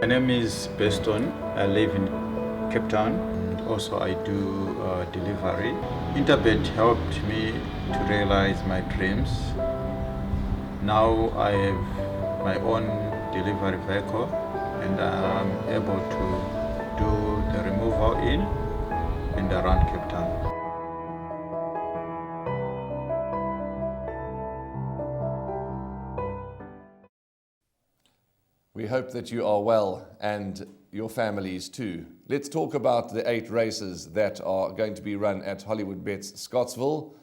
My name is Beston. I live in Cape Town. Also, I do delivery. Interbed helped me to realize my dreams. Now I have my own delivery vehicle and I'm able to do the removal in and around Cape Town. We hope that you are well and your families too. Let's talk about the 8 races that are going to be run at Hollywood Bets Scottsville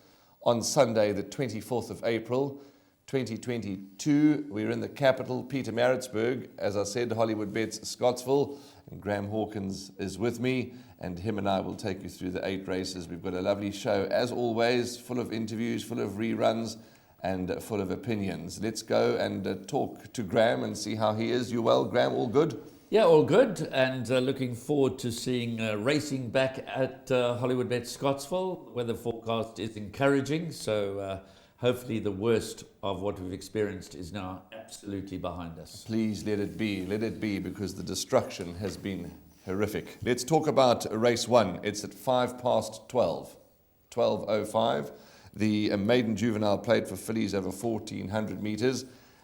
on Sunday, the 24th of April, 2022. We're in the capital, Pietermaritzburg. As I said, Hollywood Bets Scottsville, and Graham Hawkins is with me, and him and I will take you through the 8 races. We've got a lovely show, as always, full of interviews, full of reruns, and full of opinions. Let's go and talk to Graham and see how he is. You well, Graham? All good? Yeah, all good, and looking forward to seeing racing back at Hollywood Bet Scottsville. Weather forecast is encouraging, so hopefully the worst of what we've experienced is now absolutely behind us. Please let it be, because the destruction has been horrific. Let's talk about race 1. It's at 12:05. 12:05. The maiden juvenile played for fillies over 1,400 metres,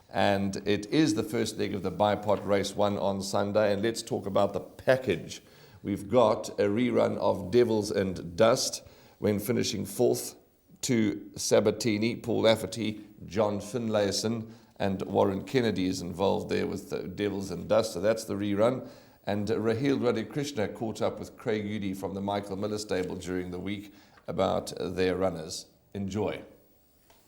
and it is the first leg of the bipod race 1 on Sunday. And let's talk about the package. We've got a rerun of Devils and Dust when finishing 4th to Sabatini, Paul Lafferty, John Finlayson, and Warren Kennedy is involved there with the Devils and Dust, so that's the rerun. And Raheel Radhakrishna caught up with Craig Udy from the Michael Miller stable during the week about their runners. Enjoy.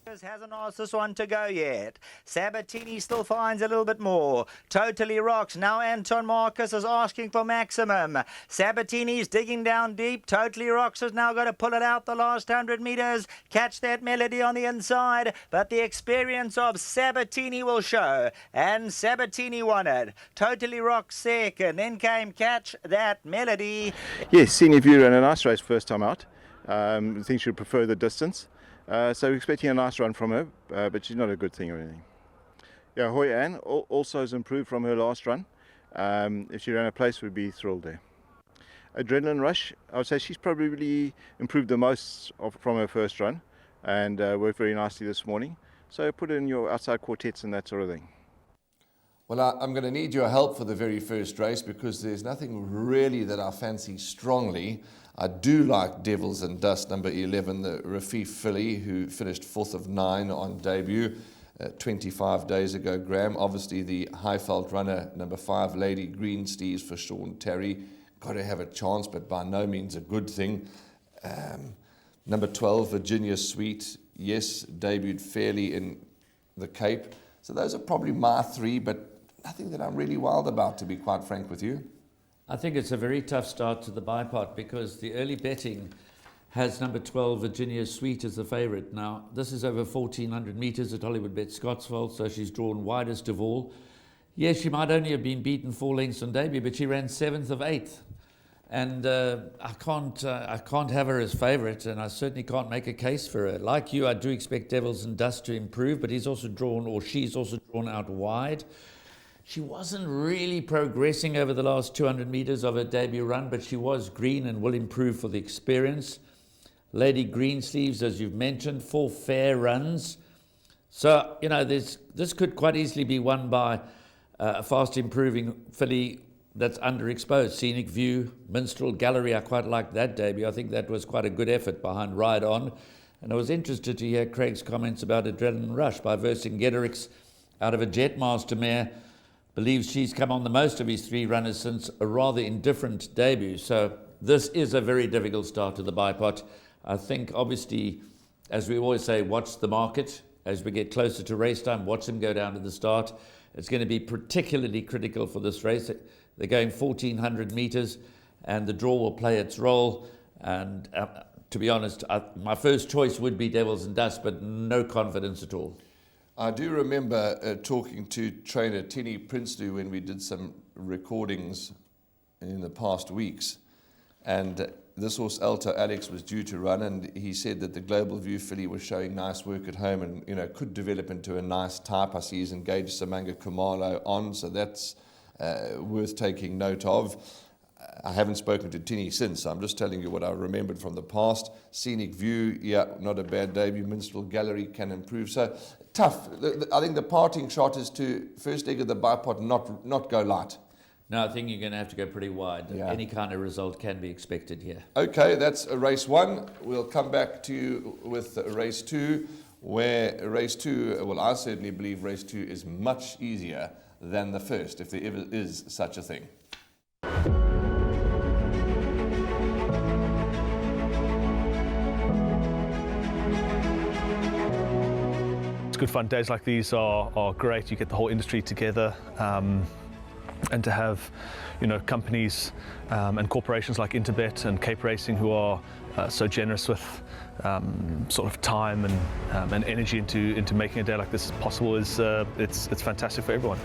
Hasn't asked this one to go yet. Sabatini still finds a little bit more. Totally Rocks. Now Anton Marcus is asking for maximum. Sabatini's digging down deep. Totally Rocks has now got to pull it out the last 100 meters. Catch that melody on the inside. But the experience of Sabatini will show. And Sabatini won it. Totally Rocks second. Then came Catch That Melody. Yes, Senior View ran a nice race first time out. I think she'll prefer the distance. So we're expecting a nice run from her, but she's not a good thing or anything. Yeah, Hoi Ann also has improved from her last run. If she ran a place, we'd be thrilled there. Adrenaline Rush, I would say she's probably improved the most from her first run and worked very nicely this morning. So put in your outside quartets and that sort of thing. Well, I'm going to need your help for the very first race because there's nothing really that I fancy strongly. I do like Devils and Dust, number 11, the Rafif filly, who finished 4th of 9 on debut 25 days ago. Graham, obviously the Highveld runner, number 5, Lady Green Steves for Sean Terry. Got to have a chance, but by no means a good thing. Number 12, Virginia Sweet, yes, debuted fairly in the Cape. So those are probably my 3, but nothing that I'm really wild about, to be quite frank with you. I think it's a very tough start to the bipod because the early betting has number 12, Virginia Sweet, as the favourite. Now, this is over 1,400 metres at Hollywood Bet Scottsville, so she's drawn widest of all. Yes, she might only have been beaten 4 lengths on debut, but she ran 7th of 8th. And I can't have her as favourite, and I certainly can't make a case for her. Like you, I do expect Devils and Dust to improve, but she's also drawn out wide. She wasn't really progressing over the last 200 metres of her debut run, but she was green and will improve for the experience. Lady Green Sleeves, as you've mentioned, 4 fair runs. So, you know, this could quite easily be won by a fast improving filly that's underexposed. Scenic View, Minstrel Gallery, I quite liked that debut. I think that was quite a good effort behind Ride On. And I was interested to hear Craig's comments about Adrenaline Rush by Vercingetorix out of a Jetmaster mare. Believes she's come on the most of his 3 runners since a rather indifferent debut. So this is a very difficult start to the bipod. I think, obviously, as we always say, watch the market. As we get closer to race time, watch them go down to the start. It's going to be particularly critical for this race. They're going 1,400 metres, and the draw will play its role. And to be honest, my first choice would be Devils and Dust, but no confidence at all. I do remember talking to trainer Tini Prinsloo when we did some recordings in the past weeks, and this horse Alto Alex was due to run, and he said that the Global View filly was showing nice work at home and could develop into a nice type. I see he's engaged Samanga Kumalo on, so that's worth taking note of. I haven't spoken to Tini since, so I'm just telling you what I remembered from the past. Scenic view, yeah, not a bad debut. Minstrel Gallery can improve. So tough. I think the parting shot is to first leg of the bipod not go light. No, I think you're going to have to go pretty wide. Yeah. Any kind of result can be expected here. Okay, that's race 1. We'll come back to you with race 2, where race 2, well, I certainly believe race 2 is much easier than the first, if there ever is such a thing. It's good fun. Days like these are great. You get the whole industry together. And to have, companies and corporations like Interbet and Cape Racing who are so generous with sort of time and energy into making a day like this possible is it's fantastic for everyone.